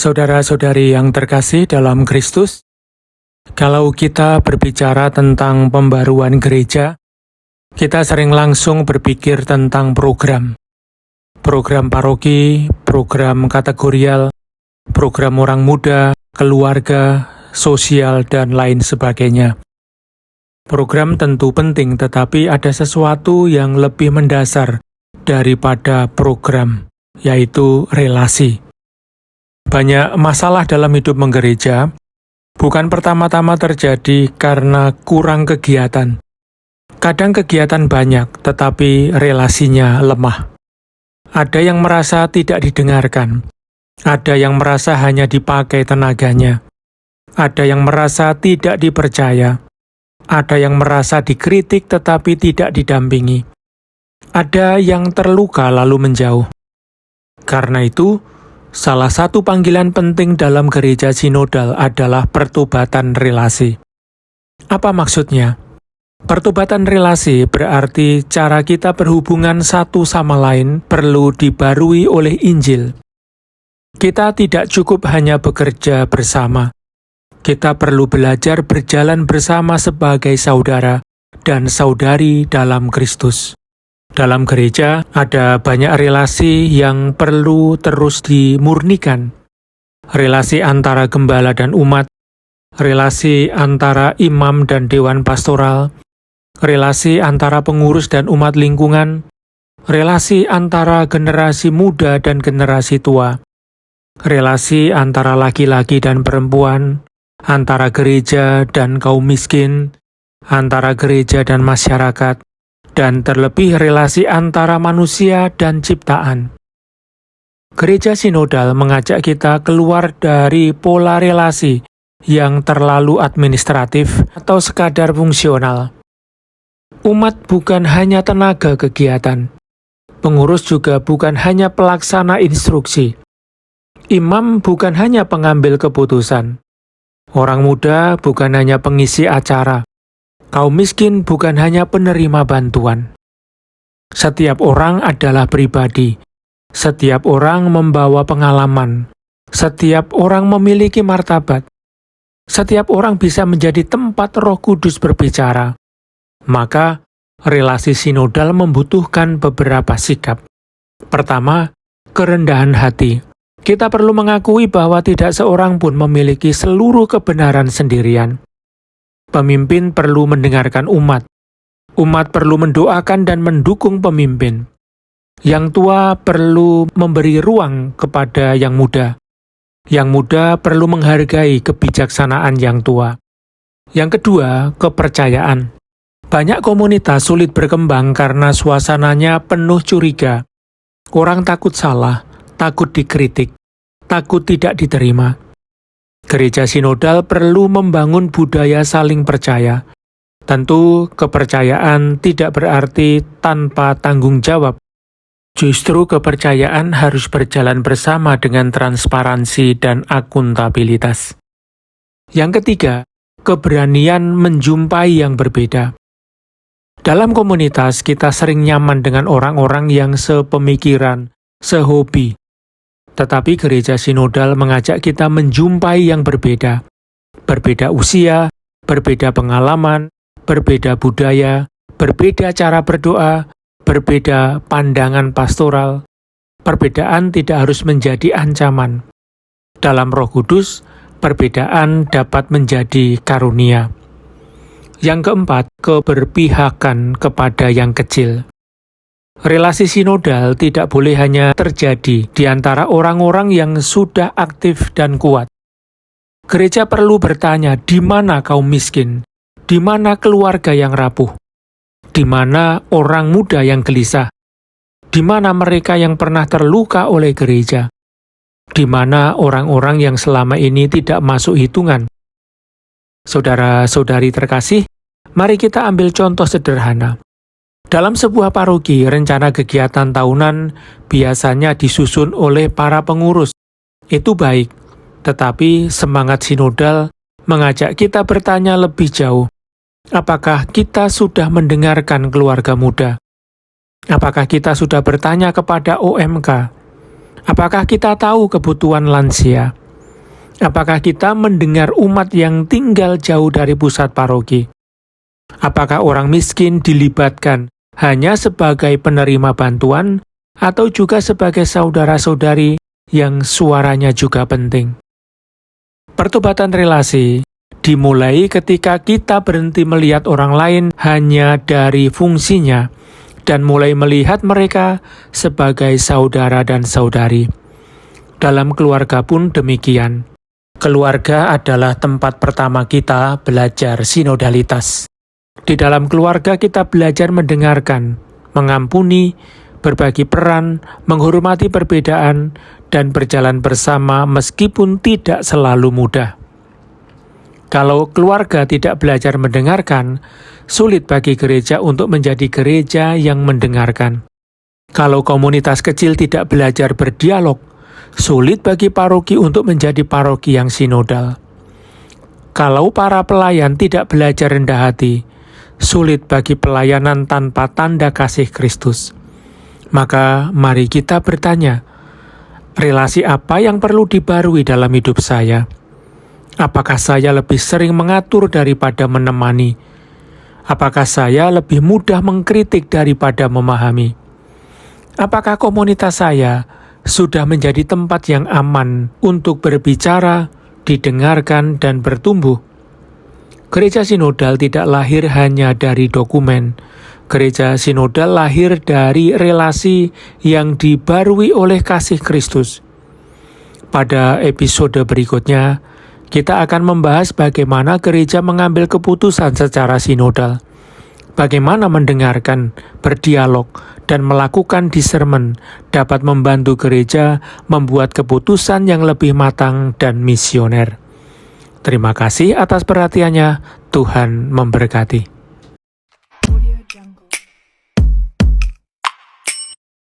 Saudara-saudari yang terkasih dalam Kristus, kalau kita berbicara tentang pembaruan gereja, kita sering langsung berpikir tentang program. Program paroki, program kategorial, program orang muda, keluarga, sosial, dan lain sebagainya. Program tentu penting, tetapi ada sesuatu yang lebih mendasar daripada program, yaitu relasi. Banyak masalah dalam hidup menggereja bukan pertama-tama terjadi karena kurang kegiatan. Kadang kegiatan banyak, tetapi relasinya lemah. Ada yang merasa tidak didengarkan. Ada yang merasa hanya dipakai tenaganya. Ada yang merasa tidak dipercaya. Ada yang merasa dikritik tetapi tidak didampingi. Ada yang terluka lalu menjauh. Karena itu, salah satu panggilan penting dalam gereja sinodal adalah pertobatan relasi. Apa maksudnya? Pertobatan relasi berarti cara kita berhubungan satu sama lain perlu dibarui oleh Injil. Kita tidak cukup hanya bekerja bersama. Kita perlu belajar berjalan bersama sebagai saudara dan saudari dalam Kristus. Dalam gereja, ada banyak relasi yang perlu terus dimurnikan. Relasi antara gembala dan umat, relasi antara imam dan dewan pastoral, relasi antara pengurus dan umat lingkungan, relasi antara generasi muda dan generasi tua, relasi antara laki-laki dan perempuan, antara gereja dan kaum miskin, antara gereja dan masyarakat, dan terlebih relasi antara manusia dan ciptaan. Gereja sinodal mengajak kita keluar dari pola relasi yang terlalu administratif atau sekadar fungsional. Umat bukan hanya tenaga kegiatan. Pengurus juga bukan hanya pelaksana instruksi. Imam bukan hanya pengambil keputusan. Orang muda bukan hanya pengisi acara. Kaum miskin bukan hanya penerima bantuan. Setiap orang adalah pribadi. Setiap orang membawa pengalaman. Setiap orang memiliki martabat. Setiap orang bisa menjadi tempat Roh Kudus berbicara. Maka, relasi sinodal membutuhkan beberapa sikap. Pertama, kerendahan hati. Kita perlu mengakui bahwa tidak seorang pun memiliki seluruh kebenaran sendirian. Pemimpin perlu mendengarkan umat. Umat perlu mendoakan dan mendukung pemimpin. Yang tua perlu memberi ruang kepada yang muda. Yang muda perlu menghargai kebijaksanaan yang tua. Yang kedua, kepercayaan. Banyak komunitas sulit berkembang karena suasananya penuh curiga. Orang takut salah, takut dikritik, takut tidak diterima. Gereja sinodal perlu membangun budaya saling percaya. Tentu, kepercayaan tidak berarti tanpa tanggung jawab. Justru kepercayaan harus berjalan bersama dengan transparansi dan akuntabilitas. Yang ketiga, keberanian menjumpai yang berbeda. Dalam komunitas, kita sering nyaman dengan orang-orang yang sepemikiran, sehobi. Tetapi gereja sinodal mengajak kita menjumpai yang berbeda. Berbeda usia, berbeda pengalaman, berbeda budaya, berbeda cara berdoa, berbeda pandangan pastoral. Perbedaan tidak harus menjadi ancaman. Dalam Roh Kudus, perbedaan dapat menjadi karunia. Yang keempat, keberpihakan kepada yang kecil. Relasi sinodal tidak boleh hanya terjadi di antara orang-orang yang sudah aktif dan kuat. Gereja perlu bertanya, di mana kaum miskin? Di mana keluarga yang rapuh? Di mana orang muda yang gelisah? Di mana mereka yang pernah terluka oleh gereja? Di mana orang-orang yang selama ini tidak masuk hitungan? Saudara-saudari terkasih, mari kita ambil contoh sederhana. Dalam sebuah paroki, rencana kegiatan tahunan biasanya disusun oleh para pengurus. Itu baik, tetapi semangat sinodal mengajak kita bertanya lebih jauh. Apakah kita sudah mendengarkan keluarga muda? Apakah kita sudah bertanya kepada OMK? Apakah kita tahu kebutuhan lansia? Apakah kita mendengar umat yang tinggal jauh dari pusat paroki? Apakah orang miskin dilibatkan hanya sebagai penerima bantuan atau juga sebagai saudara-saudari yang suaranya juga penting? Pertobatan relasi dimulai ketika kita berhenti melihat orang lain hanya dari fungsinya dan mulai melihat mereka sebagai saudara dan saudari. Dalam keluarga pun demikian. Keluarga adalah tempat pertama kita belajar sinodalitas. Di dalam keluarga kita belajar mendengarkan, mengampuni, berbagi peran, menghormati perbedaan, dan berjalan bersama meskipun tidak selalu mudah. Kalau keluarga tidak belajar mendengarkan, sulit bagi gereja untuk menjadi gereja yang mendengarkan. Kalau komunitas kecil tidak belajar berdialog, sulit bagi paroki untuk menjadi paroki yang sinodal. Kalau para pelayan tidak belajar rendah hati, sulit bagi pelayanan tanpa tanda kasih Kristus. Maka mari kita bertanya, relasi apa yang perlu dibarui dalam hidup saya? Apakah saya lebih sering mengatur daripada menemani? Apakah saya lebih mudah mengkritik daripada memahami? Apakah komunitas saya sudah menjadi tempat yang aman untuk berbicara, didengarkan, dan bertumbuh? Gereja sinodal tidak lahir hanya dari dokumen. Gereja sinodal lahir dari relasi yang dibarui oleh kasih Kristus. Pada episode berikutnya, kita akan membahas bagaimana gereja mengambil keputusan secara sinodal. Bagaimana mendengarkan, berdialog, dan melakukan discernment dapat membantu gereja membuat keputusan yang lebih matang dan misioner. Terima kasih atas perhatiannya. Tuhan memberkati.